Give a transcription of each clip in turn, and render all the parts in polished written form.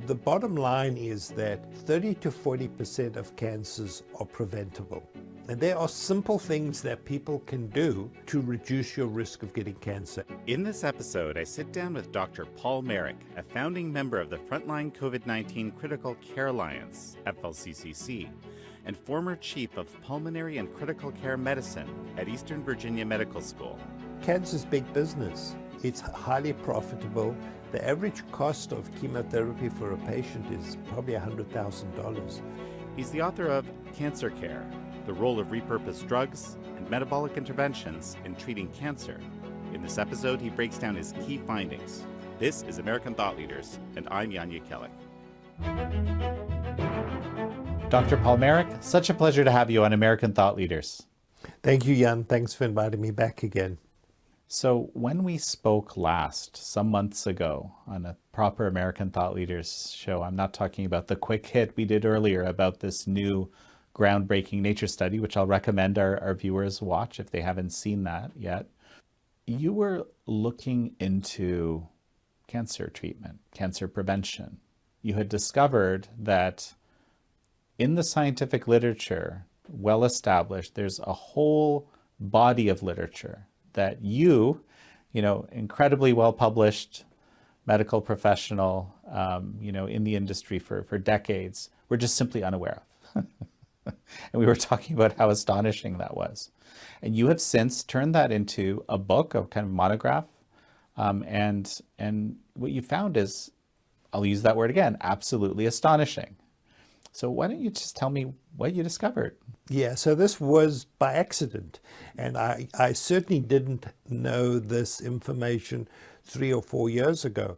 The bottom line is that 30 to 40% of cancers are preventable. And there are simple things that people can do to reduce your risk of getting cancer. In this episode, I sit down with Dr. Paul Merrick, a founding member of the Frontline COVID-19 Critical Care Alliance, FLCCC, and former chief of pulmonary and critical care medicine at Eastern Virginia Medical School. Cancer's big business. It's highly profitable. The average cost of chemotherapy for a patient is probably $100,000. He's the author of Cancer Care, the role of repurposed drugs and metabolic interventions in treating cancer. In this episode, he breaks down his key findings. This is American Thought Leaders, and I'm Yanya Kellick. Dr. Paul Merrick, such a pleasure to have you on American Thought Leaders. Thank you, Jan. Thanks for inviting me back again. So when we spoke last, some months ago, on a proper American Thought Leaders show, I'm not talking about the quick hit we did earlier about this new groundbreaking nature study, which I'll recommend our viewers watch if they haven't seen that yet. You were looking into cancer treatment, cancer prevention. You had discovered that in the scientific literature, well established, there's a whole body of literature that you incredibly well-published medical professional, in the industry for decades, were just simply unaware of. And we were talking about how astonishing that was. And you have since turned that into a book, a kind of monograph. And what you found is, I'll use that word again, absolutely astonishing. So why don't you just tell me what you discovered? Yeah, so this was by accident. And I certainly didn't know this information 3 or 4 years ago.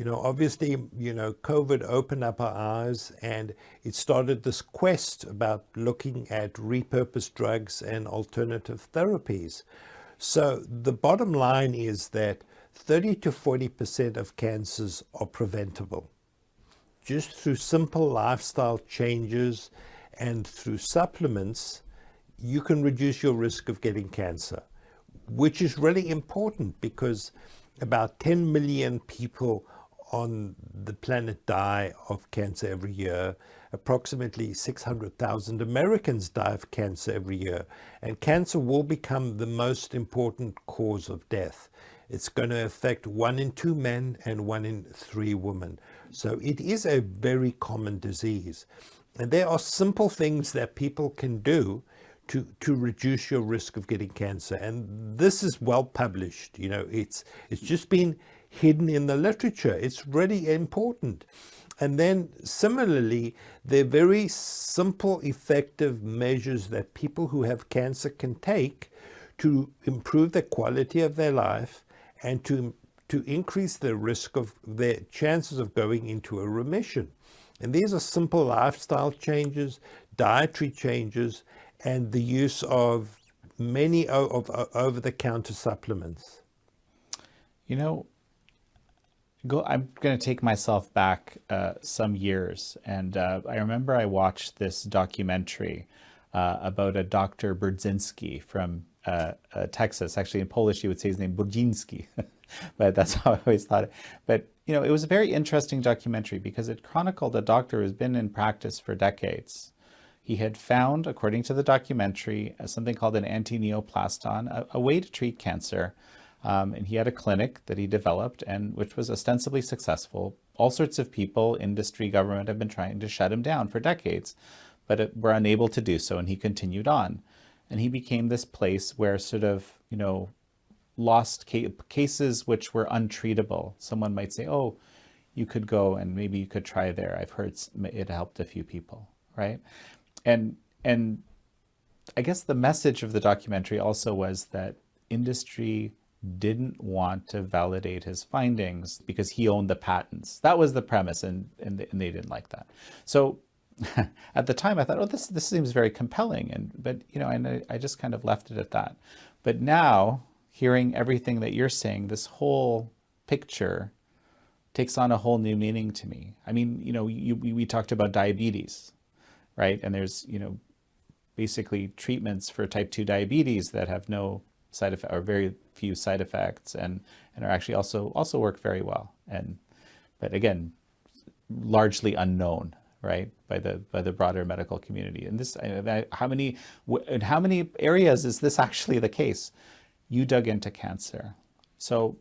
Obviously, COVID opened up our eyes and it started this quest about looking at repurposed drugs and alternative therapies. So the bottom line is that 30 to 40% of cancers are preventable. Just through simple lifestyle changes and through supplements, you can reduce your risk of getting cancer, which is really important because about 10 million people on the planet die of cancer every year. Approximately 600,000 Americans die of cancer every year, and cancer will become the most important cause of death. It's going to affect 1 in 2 men and 1 in 3 women. So it is a very common disease. And there are simple things that people can do to reduce your risk of getting cancer. And this is well published. It's just been hidden in the literature. It's really important. And then similarly, there are very simple, effective measures that people who have cancer can take to improve the quality of their life and to increase the risk of their chances of going into a remission. And these are simple lifestyle changes, dietary changes, and the use of many over-the-counter supplements. I'm going to take myself back some years. And I remember I watched this documentary about a Dr. Brudzinski from Texas. Actually, in Polish, you would say his name Budzinski, but that's how I always thought it. But, it was a very interesting documentary because it chronicled a doctor who's been in practice for decades. He had found, according to the documentary, something called an anti-neoplaston, a way to treat cancer. And he had a clinic that he developed, and which was ostensibly successful. All sorts of people, industry, government have been trying to shut him down for decades, but were unable to do so, and he continued on. And he became this place where sort of, lost cases which were untreatable. Someone might say, oh, you could go and maybe you could try there. I've heard it helped a few people, right? And I guess the message of the documentary also was that industry didn't want to validate his findings because he owned the patents. That was the premise, and they didn't like that. So at the time I thought, oh, this seems very compelling, but I just kind of left it at that. But now, hearing everything that you're saying, this whole picture takes on a whole new meaning to me. I mean, we talked about diabetes, right? And there's, basically treatments for type 2 diabetes that have no side effect or very few side effects and are actually also work very well. But again, largely unknown, right, by the broader medical community. And this, in how many areas is this actually the case? You dug into cancer. So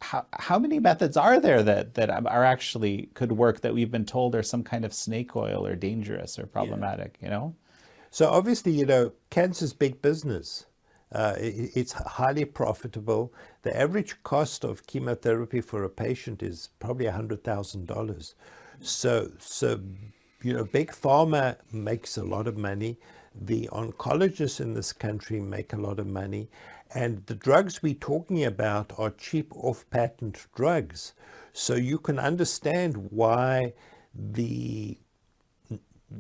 how many methods are there that are actually could work that we've been told are some kind of snake oil or dangerous or problematic, you know? So obviously, cancer's big business. It's highly profitable. The average cost of chemotherapy for a patient is probably $100,000. So big pharma makes a lot of money. The oncologists in this country make a lot of money. And the drugs we're talking about are cheap off-patent drugs. So you can understand why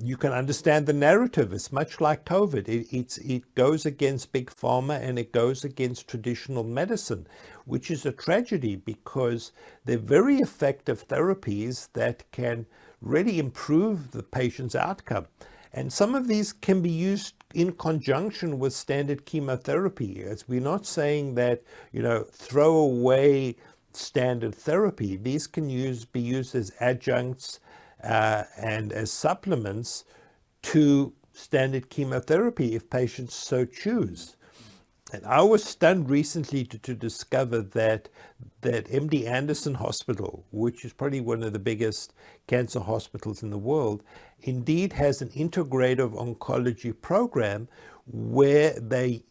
you can understand the narrative. It's much like COVID. It goes against big pharma and it goes against traditional medicine, which is a tragedy because they're very effective therapies that can really improve the patient's outcome. And some of these can be used in conjunction with standard chemotherapy. As we're not saying that, throw away standard therapy. These can be used as adjuncts and as supplements to standard chemotherapy if patients so choose. And I was stunned recently to discover that MD Anderson Hospital, which is probably one of the biggest cancer hospitals in the world, indeed has an integrative oncology program where they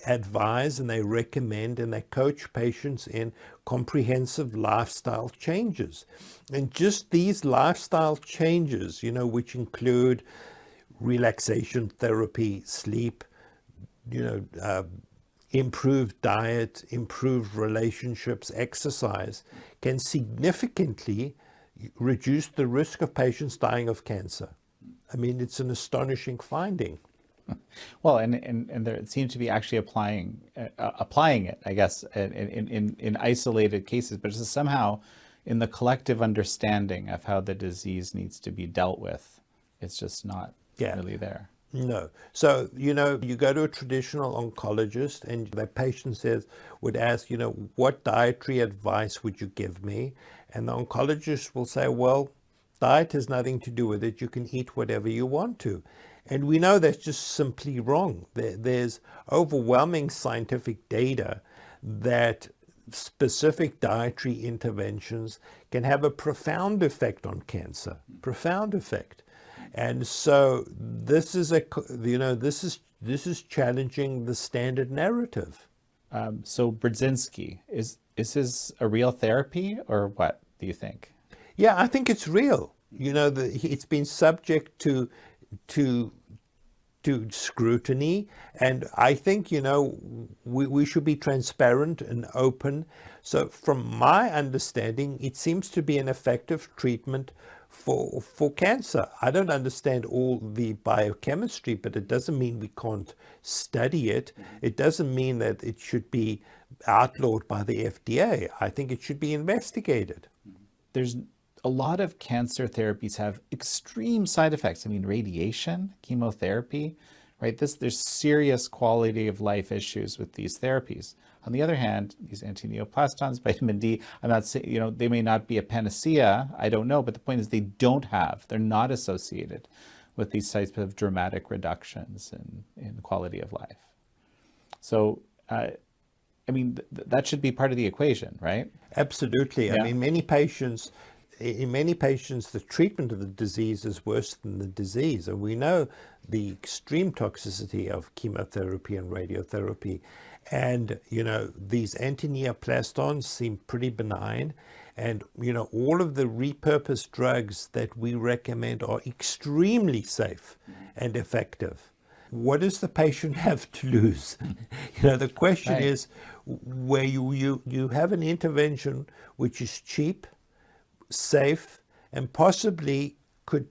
advise and they recommend and they coach patients in comprehensive lifestyle changes. And just these lifestyle changes, which include relaxation therapy, sleep, improved diet, improved relationships, exercise, can significantly reduce the risk of patients dying of cancer. I mean, it's an astonishing finding. Well, and there seem to be actually applying it, I guess, in isolated cases, but it's somehow in the collective understanding of how the disease needs to be dealt with, it's just not really there. No. So, you go to a traditional oncologist and the patient would ask, what dietary advice would you give me? And the oncologist will say, well, diet has nothing to do with it. You can eat whatever you want to. And we know that's just simply wrong. There's overwhelming scientific data that specific dietary interventions can have a profound effect on cancer, profound effect. And so this is this is challenging the standard narrative. So Brzezinski, is this a real therapy or what do you think? Yeah, I think it's real. It's been subject to scrutiny, and I think we should be transparent and open. So from my understanding, it seems to be an effective treatment for cancer. I don't understand all the biochemistry, but it doesn't mean we can't study it. It doesn't mean that it should be outlawed by the FDA. I think it should be investigated. There's a lot of cancer therapies have extreme side effects. I mean, radiation, chemotherapy, right? There's serious quality of life issues with these therapies. On the other hand, these antineoplastons, vitamin D, I'm not saying, they may not be a panacea, I don't know, but the point is they're not associated with these types of dramatic reductions in quality of life. So, that should be part of the equation, right? Absolutely. Yeah. I mean, in many patients, the treatment of the disease is worse than the disease. And we know the extreme toxicity of chemotherapy and radiotherapy. And, these antineoplastons seem pretty benign. And, all of the repurposed drugs that we recommend are extremely safe and effective. What does the patient have to lose? The question is where you have an intervention which is cheap, safe, and possibly could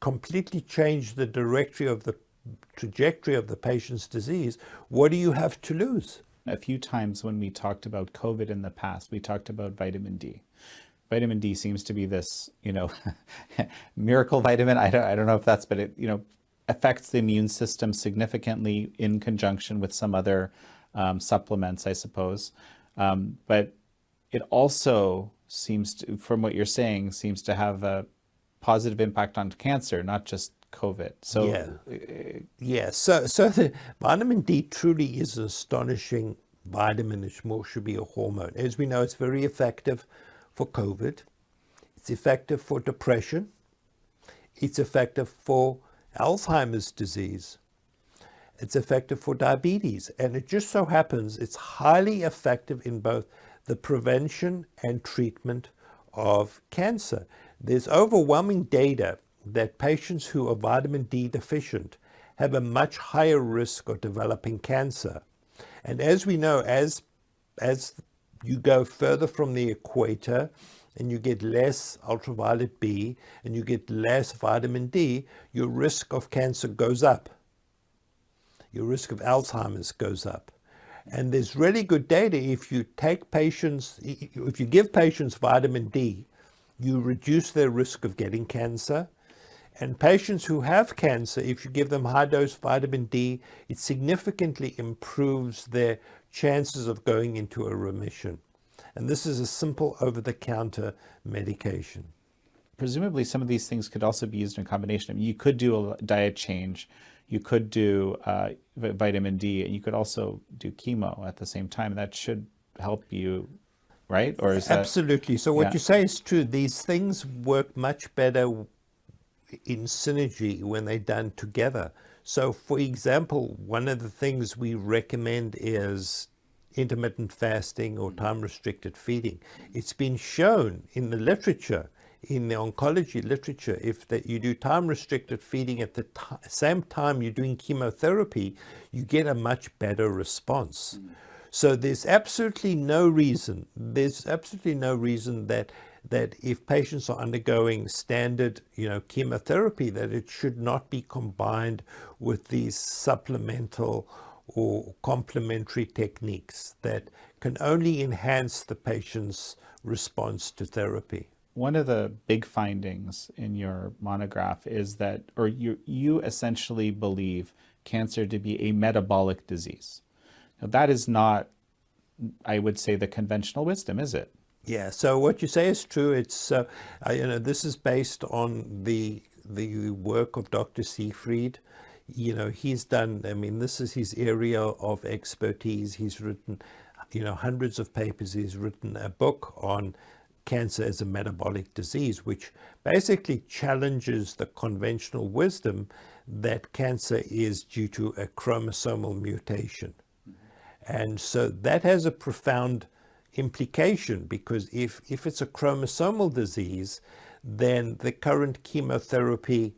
completely change the trajectory of the patient's disease. What do you have to lose? A few times when we talked about COVID in the past, we talked about vitamin D. Vitamin D seems to be this, miracle vitamin. I don't know if that's, but it, affects the immune system significantly in conjunction with some other supplements, I suppose. But it also from what you're saying, seems to have a positive impact on cancer, not just COVID. So So the vitamin D truly is an astonishing vitamin. It should be a hormone. As we know, it's very effective for COVID. It's effective for depression. It's effective for Alzheimer's disease. It's effective for diabetes. And it just so happens it's highly effective in both the prevention and treatment of cancer. There's overwhelming data that patients who are vitamin D deficient have a much higher risk of developing cancer. And as we know, as you go further from the equator and you get less ultraviolet B and you get less vitamin D, your risk of cancer goes up. Your risk of Alzheimer's goes up. And there's really good data. If you give patients vitamin D, you reduce their risk of getting cancer. And patients who have cancer, if you give them high dose vitamin D, it significantly improves their chances of going into a remission. And this is a simple over-the-counter medication. Presumably some of these things could also be used in combination. I mean, you could do a diet change, you could do vitamin D, and you could also do chemo at the same time. That should help you, right? Or is Absolutely. So what you say is true. These things work much better in synergy when they're done together. So for example, one of the things we recommend is intermittent fasting or time-restricted feeding. It's been shown in the literature, in the oncology literature, if that you do time-restricted feeding at the same time you're doing chemotherapy, you get a much better response. So there's absolutely no reason that if patients are undergoing standard, chemotherapy, that it should not be combined with these supplemental or complementary techniques that can only enhance the patient's response to therapy. One of the big findings in your monograph is that, or you essentially believe cancer to be a metabolic disease. Now, that is not, I would say, the conventional wisdom, is it? Yeah, so what you say is true. It's, this is based on the work of Dr. Seyfried. He's done, this is his area of expertise. He's written, hundreds of papers. He's written a book on cancer as a metabolic disease, which basically challenges the conventional wisdom that cancer is due to a chromosomal mutation. And so that has a profound implication, because if it's a chromosomal disease, then the current chemotherapy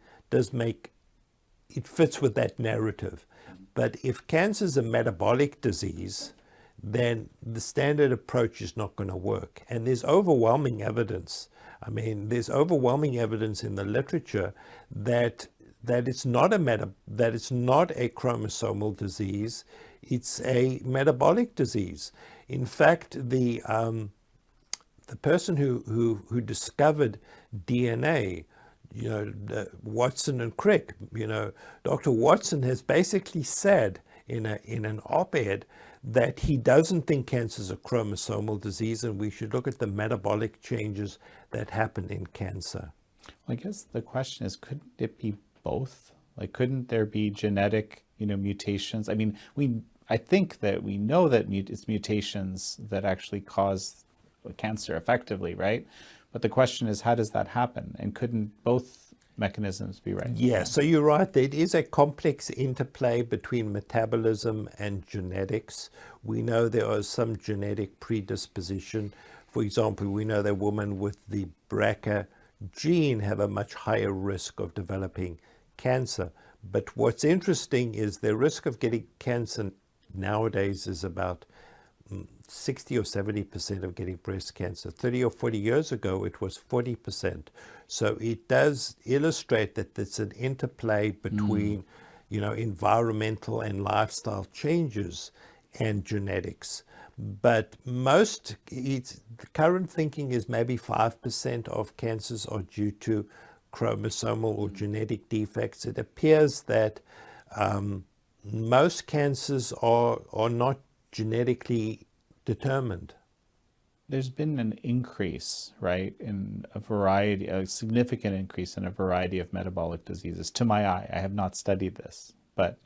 it fits with that narrative. But if cancer is a metabolic disease, then the standard approach is not going to work. And there's overwhelming evidence. There's overwhelming evidence in the literature that it's not a chromosomal disease. It's a metabolic disease. In fact, the person who discovered DNA, Watson and Crick, Dr. Watson has basically said in an op-ed that he doesn't think cancer is a chromosomal disease, and we should look at the metabolic changes that happen in cancer. Well, I guess the question is, couldn't it be both? Like, couldn't there be genetic, mutations? I think that we know that it's mutations that actually cause cancer effectively, right? But the question is, how does that happen? And couldn't both mechanisms be right? Yeah, so you're right. There is a complex interplay between metabolism and genetics. We know there is some genetic predisposition. For example, we know that women with the BRCA gene have a much higher risk of developing cancer. But what's interesting is the risk of getting cancer nowadays is about 60 or 70% of getting breast cancer. 30 or 40 years ago, it was 40%. So it does illustrate that there's an interplay between, environmental and lifestyle changes and genetics. But the current thinking is maybe 5% of cancers are due to chromosomal or genetic defects. It appears that most cancers are not genetically determined. there's been an increase, right, in a significant increase in a variety of metabolic diseases. To my eye, I have not studied this, but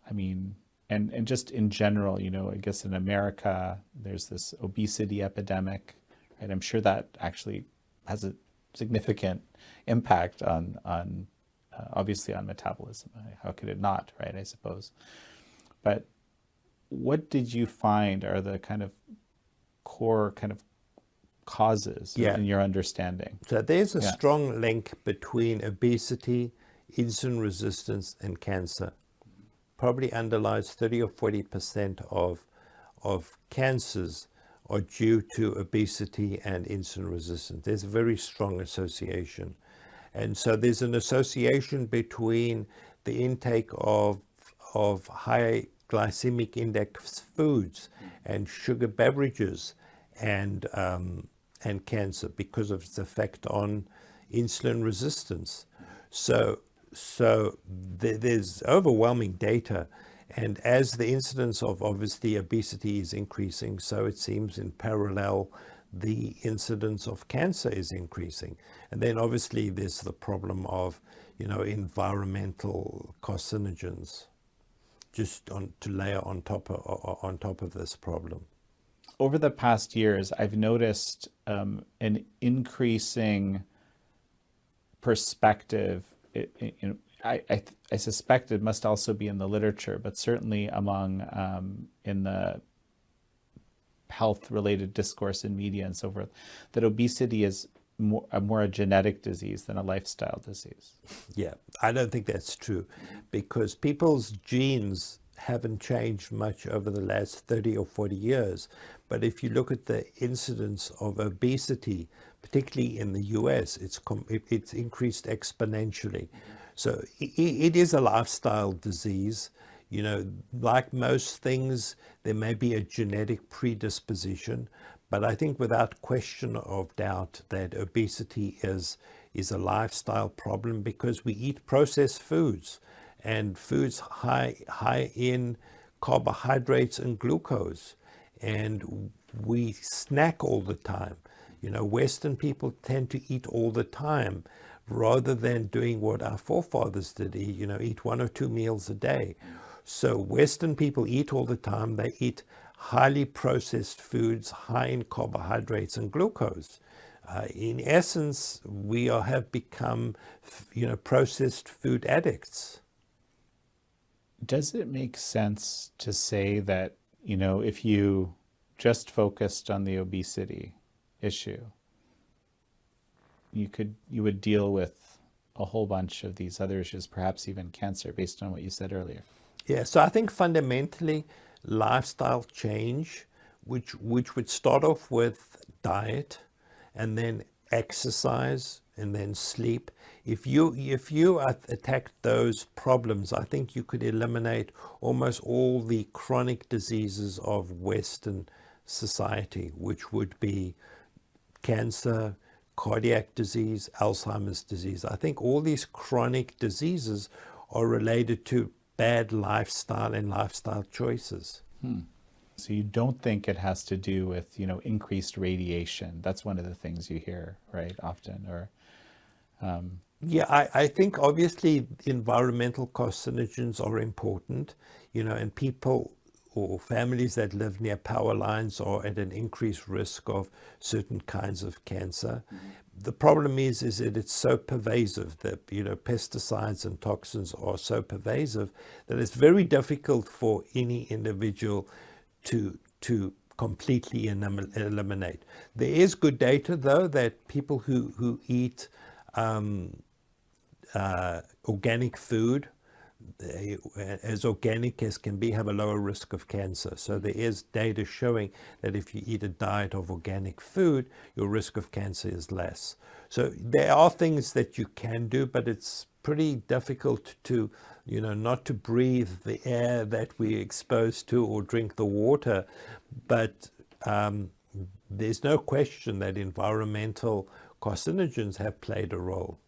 I mean, and just in general, I guess in America, there's this obesity epidemic, right? I'm sure that actually has a significant impact on obviously on metabolism. How could it not, right? I suppose. But what did you find are the kind of core kind of causes in your understanding? So there's a strong link between obesity, insulin resistance, and cancer. Probably underlies 30 or 40% of cancers are due to obesity and insulin resistance. There's a very strong association. And so there's an association between the intake of high glycemic index foods and sugar beverages and cancer because of its effect on insulin resistance. So there's overwhelming data, and as the incidence of obviously obesity is increasing, so it seems in parallel the incidence of cancer is increasing. And then obviously there's the problem of environmental carcinogens just to layer on top of this problem. Over the past years, I've noticed an increasing perspective. I suspect it must also be in the literature, but certainly among in the health-related discourse in media and so forth, that obesity is more a genetic disease than a lifestyle disease. Yeah, I don't think that's true, because people's genes haven't changed much over the last 30 or 40 years. But if you look at the incidence of obesity, particularly in the US, it's increased exponentially. So it is a lifestyle disease. Like most things, there may be a genetic predisposition, but I think without question of doubt that obesity is a lifestyle problem, because we eat processed foods and foods high in carbohydrates and glucose, and we snack all the time. Western people tend to eat all the time rather than doing what our forefathers did, eat 1 or 2 meals a day. So Western people eat all the time. They eat highly processed foods, high in carbohydrates and glucose. In essence, we have become, processed food addicts. Does it make sense to say that, if you just focused on the obesity issue, you would deal with a whole bunch of these other issues, perhaps even cancer, based on what you said earlier? Yeah, so I think fundamentally lifestyle change, which would start off with diet and then exercise and then sleep. If you attack those problems, I think you could eliminate almost all the chronic diseases of Western society, which would be cancer, cardiac disease, Alzheimer's disease. I think all these chronic diseases are related to bad lifestyle and lifestyle choices. So you don't think it has to do with, increased radiation? That's one of the things you hear, right, often, or... Yeah, I think obviously environmental carcinogens are important, and people or families that live near power lines are at an increased risk of certain kinds of cancer. The problem is that it's so pervasive that, pesticides and toxins are so pervasive that it's very difficult for any individual to completely eliminate. There is good data, though, that people who eat organic food, as organic as can be, have a lower risk of cancer. So there is data showing that if you eat a diet of organic food, your risk of cancer is less. So there are things that you can do, but it's pretty difficult to, not to breathe the air that we're exposed to or drink the water. But there's no question that environmental carcinogens have played a role.